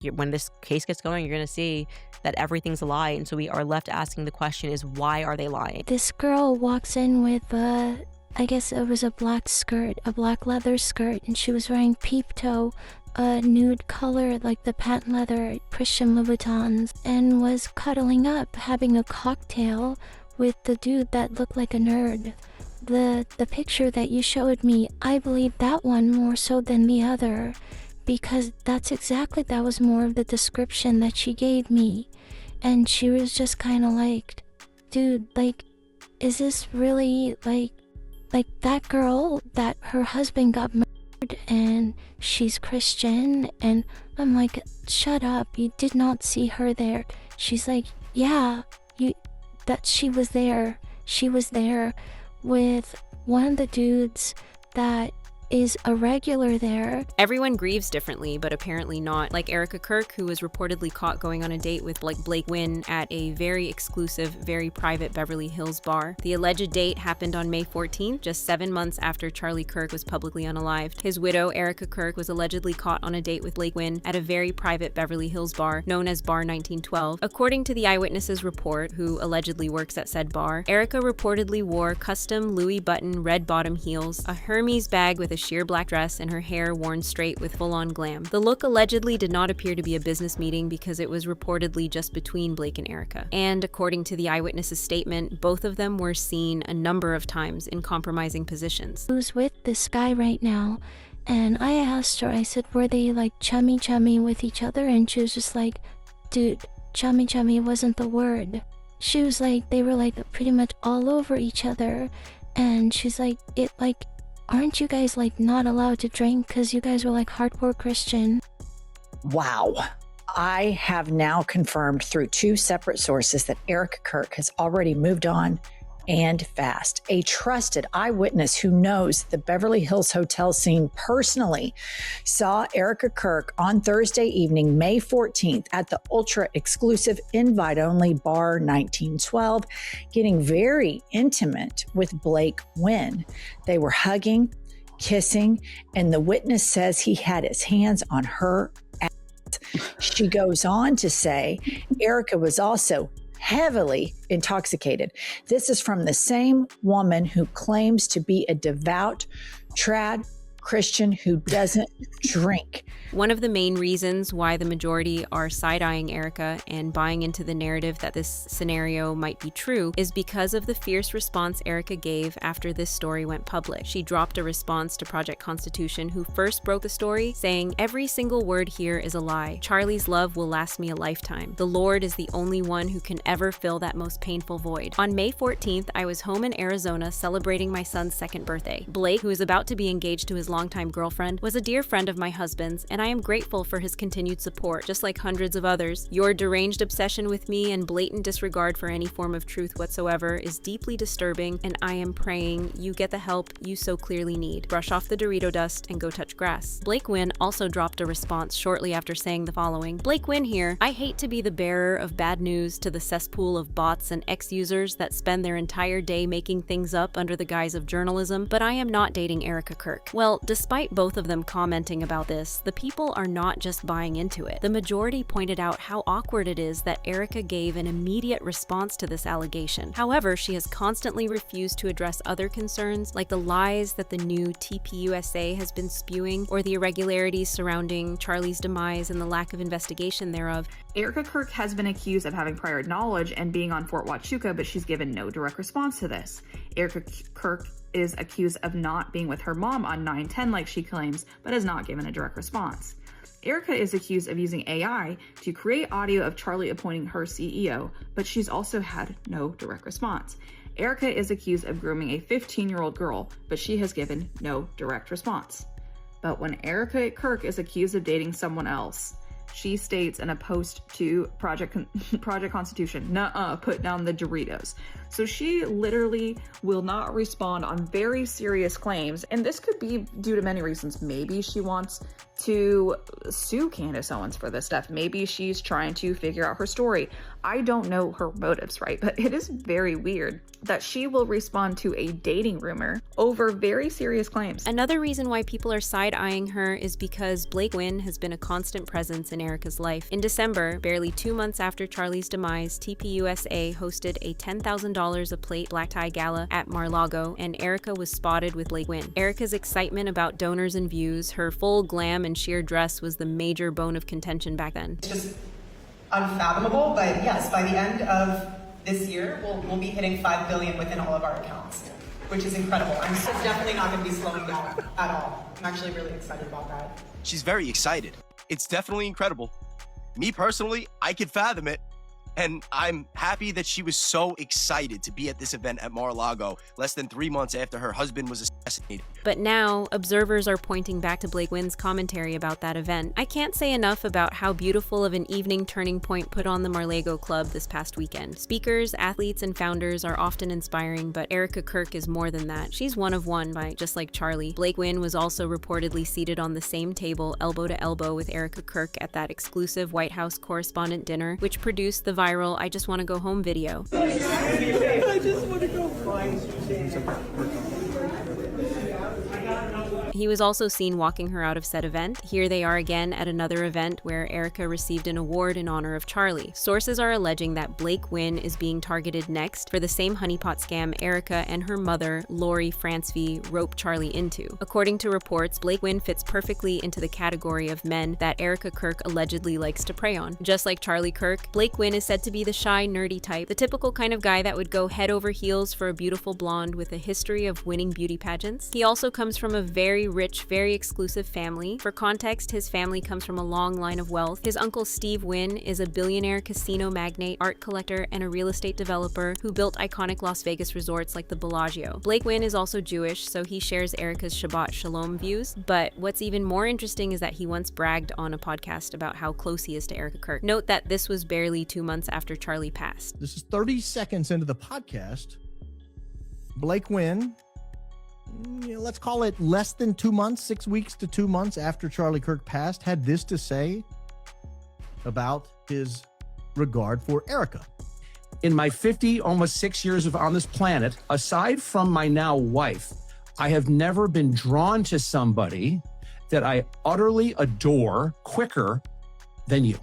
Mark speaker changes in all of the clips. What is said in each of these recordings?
Speaker 1: When this case gets going, you're going to see that everything's a lie. And so we are left asking the question is, why are they lying?
Speaker 2: This girl walks in with I guess it was a black skirt, a black leather skirt, and she was wearing peep toe, a nude color like the patent leather Christian Louboutins, and was cuddling up, having a cocktail with the dude that looked like a nerd. The picture that you showed me, I believe that one more so than the other, because that was more of the description that she gave me. And she was just kind of like, dude, like, is this really like that girl that her husband got murdered and she's Christian? And I'm like, shut up, you did not see her there. She's like, yeah, she was there with one of the dudes that is a regular there.
Speaker 3: Everyone grieves differently, but apparently not. Like Erika Kirk, who was reportedly caught going on a date with Blake Wynn at a very exclusive, very private Beverly Hills bar. The alleged date happened on May 14th, just 7 months after Charlie Kirk was publicly unalived. His widow, Erika Kirk, was allegedly caught on a date with Blake Wynn at a very private Beverly Hills bar, known as Bar 1912. According to the Eyewitness's report, who allegedly works at said bar, Erika reportedly wore custom Louis button red bottom heels, a Hermes bag with a sheer black dress, and her hair worn straight with full-on glam. The look allegedly did not appear to be a business meeting because it was reportedly just between Blake and Erika. And according to the Eyewitness's statement, both of them were seen a number of times in compromising positions.
Speaker 2: Who's with this guy right now? And I asked her, I said, were they like chummy with each other? And she was just like, dude, chummy wasn't the word. She was like, they were like pretty much all over each other. And she's like, aren't you guys like not allowed to drink because you guys were like hardcore Christian?
Speaker 4: Wow. I have now confirmed through 2 separate sources that Erika Kirk has already moved on, and fast. A trusted eyewitness who knows the Beverly Hills hotel scene personally saw Erika Kirk on Thursday evening, May 14th, at the ultra-exclusive invite-only Bar 1912, getting very intimate with Blake Wynn. They were hugging, kissing, and the witness says he had his hands on her ass. She goes on to say Erika was also heavily intoxicated. This is from the same woman who claims to be a devout trad Christian who doesn't drink.
Speaker 3: One of the main reasons why the majority are side-eyeing Erika and buying into the narrative that this scenario might be true is because of the fierce response Erika gave after this story went public. She dropped a response to Project Constitution, who first broke the story, saying, "Every single word here is a lie. Charlie's love will last me a lifetime. The Lord is the only one who can ever fill that most painful void. On May 14th, I was home in Arizona celebrating my son's 2nd birthday. Blake, who is about to be engaged to his longtime girlfriend, was a dear friend of my husband's, and I am grateful for his continued support, just like hundreds of others. Your deranged obsession with me and blatant disregard for any form of truth whatsoever is deeply disturbing, and I am praying you get the help you so clearly need. Brush off the Dorito dust and go touch grass." Blake Wynn also dropped a response shortly after saying the following: "Blake Wynn here. I hate to be the bearer of bad news to the cesspool of bots and ex-users that spend their entire day making things up under the guise of journalism, but I am not dating Erika Kirk." Well, despite both of them commenting about this, the people are not just buying into it. The majority pointed out how awkward it is that Erika gave an immediate response to this allegation. However, she has constantly refused to address other concerns, like the lies that the new TPUSA has been spewing, or the irregularities surrounding Charlie's demise and the lack of investigation thereof.
Speaker 5: Erika Kirk has been accused of having prior knowledge and being on Fort Huachuca, but she's given no direct response to this. Erika Kirk is accused of not being with her mom on 9/10 like she claims, but has not given a direct response. Erika is accused of using AI to create audio of Charlie appointing her CEO, but she's also had no direct response. Erika is accused of grooming a 15-year-old girl, but she has given no direct response. But when Erika Kirk is accused of dating someone else, she states in a post to Project Constitution, "Nuh-uh, put down the Doritos." So she literally will not respond on very serious claims. And this could be due to many reasons. Maybe she wants to sue Candace Owens for this stuff. Maybe she's trying to figure out her story. I don't know her motives, right? But it is very weird that she will respond to a dating rumor over very serious claims.
Speaker 3: Another reason why people are side-eyeing her is because Blake Wynn has been a constant presence in Erika's life. In December, barely 2 months after Charlie's demise, TPUSA hosted a $10,000 a plate black tie gala at Mar-a-Lago, and Erika was spotted with Blake Wynn. Erika's excitement about donors and views, her full glam and sheer dress was the major bone of contention back then.
Speaker 6: It's just unfathomable, but yes, by the end of this year, we'll be hitting 5 billion within all of our accounts, which is incredible. I'm definitely not going to be slowing down at all. I'm actually really excited about that.
Speaker 7: She's very excited. It's definitely incredible. Me personally, I could fathom it. And I'm happy that she was so excited to be at this event at Mar-a-Lago less than 3 months after her husband was assassinated.
Speaker 3: But now, observers are pointing back to Blake Wynn's commentary about that event. I can't say enough about how beautiful of an evening Turning Point put on the Mar-a-Lago Club this past weekend. Speakers, athletes, and founders are often inspiring, but Erika Kirk is more than that. She's one of one, just like Charlie. Blake Wynn was also reportedly seated on the same table, elbow to elbow, with Erika Kirk at that exclusive White House correspondent dinner, which produced the viral "I Just Want to Go Home" video.
Speaker 6: I just want to go find
Speaker 3: He was also seen walking her out of said event. Here they are again at another event where Erika received an award in honor of Charlie. Sources are alleging that Blake Wynn is being targeted next for the same honeypot scam Erika and her mother, Lori Francevy, roped Charlie into. According to reports, Blake Wynn fits perfectly into the category of men that Erika Kirk allegedly likes to prey on. Just like Charlie Kirk, Blake Wynn is said to be the shy, nerdy type, the typical kind of guy that would go head over heels for a beautiful blonde with a history of winning beauty pageants. He also comes from a very rich, very exclusive family. For context, his family comes from a long line of wealth. His uncle Steve Wynn is a billionaire casino magnate, art collector, and a real estate developer who built iconic Las Vegas resorts like the Bellagio. Blake Wynn is also Jewish, so he shares Erika's Shabbat Shalom views. But what's even more interesting is that he once bragged on a podcast about how close he is to Erika Kirk. Note that this was barely 2 months after Charlie passed.
Speaker 8: This is 30 seconds into the podcast. Blake Wynn, let's call it less than 2 months, 6 weeks to 2 months after Charlie Kirk passed, had this to say about his regard for Erika.
Speaker 9: In my 50, almost 6 years on this planet, aside from my now wife, I have never been drawn to somebody that I utterly adore quicker than you.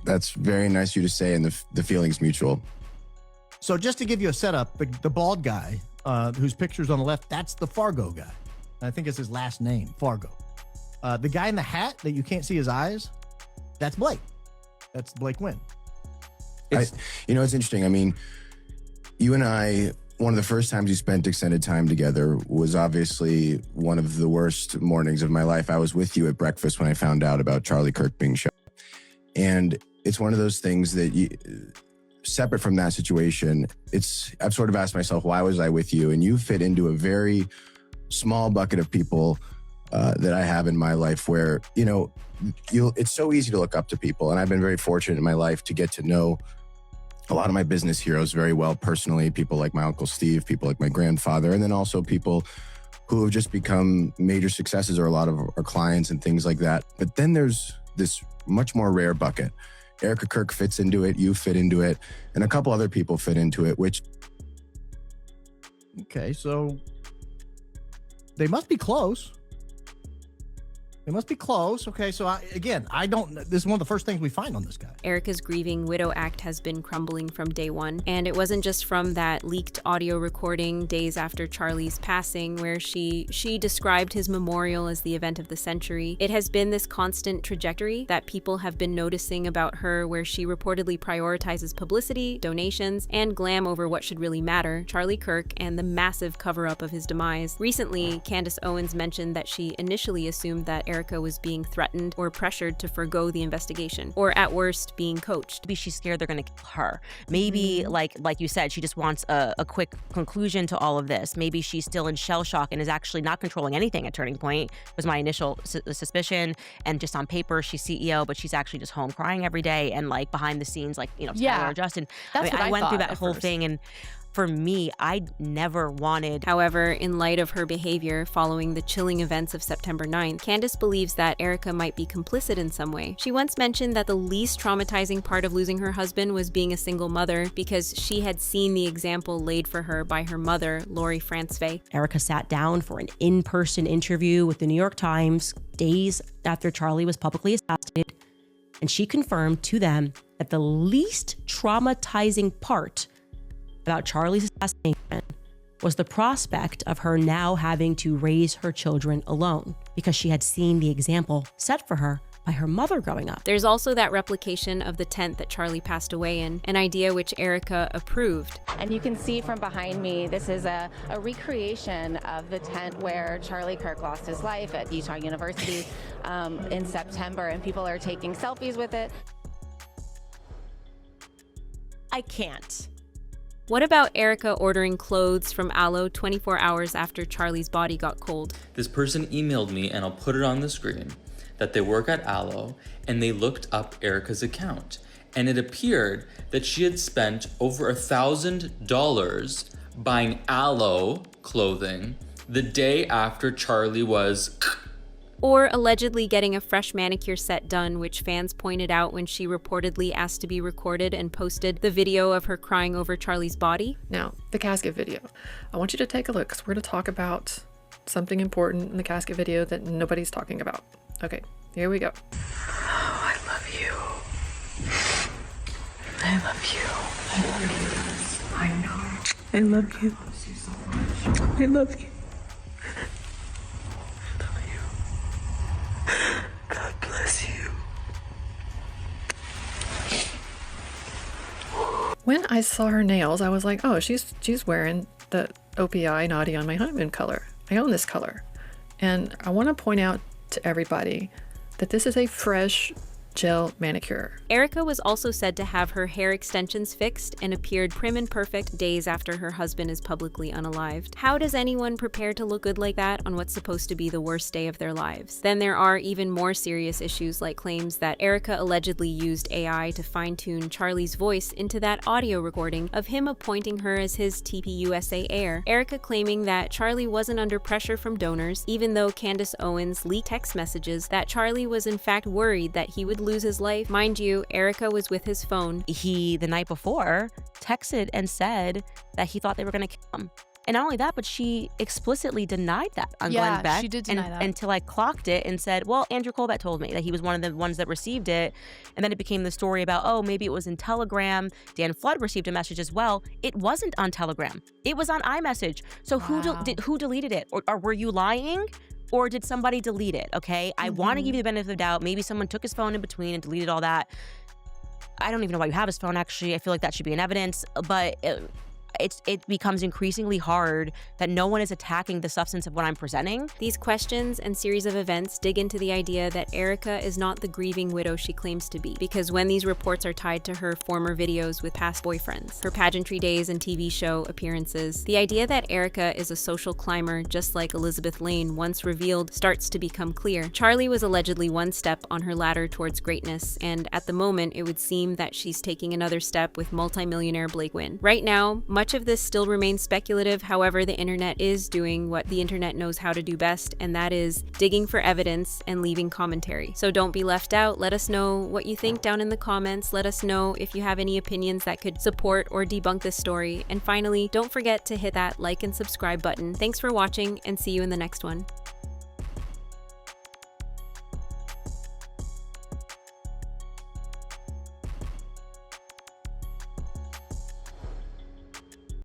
Speaker 10: That's very nice of you to say, and the feeling's mutual.
Speaker 8: So just to give you a setup, the bald guy, whose picture's on the left, that's the Fargo guy. I think it's his last name, Fargo. The guy in the hat that you can't see his eyes, that's Blake. That's Blake Wynn.
Speaker 10: It's interesting. I mean, you and I, one of the first times we spent extended time together was obviously one of the worst mornings of my life. I was with you at breakfast when I found out about Charlie Kirk being shot. And it's one of those things that separate from that situation, I've sort of asked myself, why was I with you? And you fit into a very small bucket of people that I have in my life where, it's so easy to look up to people. And I've been very fortunate in my life to get to know a lot of my business heroes very well personally, people like my Uncle Steve, people like my grandfather, and then also people who have just become major successes or a lot of our clients and things like that. But then there's this much more rare bucket. Erika Kirk fits into it, you fit into it, and a couple other people fit into it, which...
Speaker 8: Okay, so they must be close. They must be close. Okay, so this is one of the first things we find on this guy.
Speaker 3: Erika's grieving widow act has been crumbling from day one, and it wasn't just from that leaked audio recording days after Charlie's passing where she described his memorial as the event of the century. It has been this constant trajectory that people have been noticing about her where she reportedly prioritizes publicity, donations, and glam over what should really matter, Charlie Kirk and the massive cover-up of his demise. Recently, Candace Owens mentioned that she initially assumed that Erika was being threatened or pressured to forgo the investigation, or at worst, being coached.
Speaker 1: Maybe she's scared they're going to kill her. Maybe, like you said, she just wants a quick conclusion to all of this. Maybe she's still in shell shock and is actually not controlling anything at Turning Point, was my initial suspicion. And just on paper, she's CEO, but she's actually just home crying every day and behind the scenes, Tyler or Justin.
Speaker 11: That's what I
Speaker 1: went through
Speaker 11: thought
Speaker 1: that whole thing, and for me, I never wanted.
Speaker 3: However, in light of her behavior following the chilling events of September 9th, Candace believes that Erika might be complicit in some way. She once mentioned that the least traumatizing part of losing her husband was being a single mother because she had seen the example laid for her by her mother, Lori Frantzvey.
Speaker 11: Erika sat down for an in-person interview with the New York Times days after Charlie was publicly assassinated, and she confirmed to them that the least traumatizing part about Charlie's assassination was the prospect of her now having to raise her children alone, because she had seen the example set for her by her mother growing up.
Speaker 3: There's also that replication of the tent that Charlie passed away in, an idea which Erika approved.
Speaker 12: And you can see from behind me, this is a recreation of the tent where Charlie Kirk lost his life at Utah University in September, and people are taking selfies with it.
Speaker 11: I can't.
Speaker 3: What about Erika ordering clothes from Alo 24 hours after Charlie's body got cold?
Speaker 13: This person emailed me, and I'll put it on the screen, that they work at Alo, and they looked up Erika's account. And it appeared that she had spent over $1,000 buying Alo clothing the day after Charlie was...
Speaker 3: Or allegedly getting a fresh manicure set done, which fans pointed out when she reportedly asked to be recorded and posted the video of her crying over Charlie's body.
Speaker 14: Now, the casket video. I want you to take a look, because we're going to talk about something important in the casket video that nobody's talking about. Okay, here we go.
Speaker 15: Oh, I love you. I love you. I love you. I know. I love you. I love you. God bless you.
Speaker 14: When I saw her nails, I was like, oh, she's wearing the OPI Naughty on My Honeymoon color. I own this color. And I want to point out to everybody that this is a fresh gel manicure.
Speaker 3: Erika was also said to have her hair extensions fixed and appeared prim and perfect days after her husband is publicly unalived. How does anyone prepare to look good like that on what's supposed to be the worst day of their lives? Then there are even more serious issues, like claims that Erika allegedly used AI to fine-tune Charlie's voice into that audio recording of him appointing her as his TPUSA heir. Erika claiming that Charlie wasn't under pressure from donors, even though Candace Owens leaked text messages that Charlie was in fact worried that he would lose his life. Mind you, Erika was with his phone.
Speaker 11: He, the night before, texted and said that he thought they were going to kill him. And not only that, but she explicitly denied that on Glenn Beck.
Speaker 16: She did deny that.
Speaker 11: Until I clocked it and said, well, Andrew Colbert told me that he was one of the ones that received it. And then it became the story about, oh, maybe it was in Telegram. Dan Flood received a message as well. It wasn't on Telegram. It was on iMessage. So who deleted it? Or were you lying? Or did somebody delete it? Okay. I want to give you the benefit of the doubt. Maybe someone took his phone in between and deleted all that. I don't even know why you have his phone, actually. I feel like that should be in evidence. But it becomes increasingly hard that no one is attacking the substance of what I'm presenting.
Speaker 3: These questions and series of events dig into the idea that Erika is not the grieving widow she claims to be, because when these reports are tied to her former videos with past boyfriends, her pageantry days and TV show appearances, the idea that Erika is a social climber just like Elizabeth Lane once revealed starts to become clear. Charlie was allegedly one step on her ladder towards greatness, and at the moment it would seem that she's taking another step with multimillionaire Blake Wynn. Right now, much of this still remains speculative. However, the internet is doing what the internet knows how to do best, and that is digging for evidence and leaving commentary. So don't be left out. Let us know what you think down in the comments. Let us know if you have any opinions that could support or debunk this story. And finally, don't forget to hit that like and subscribe button. Thanks for watching, and see you in the next one.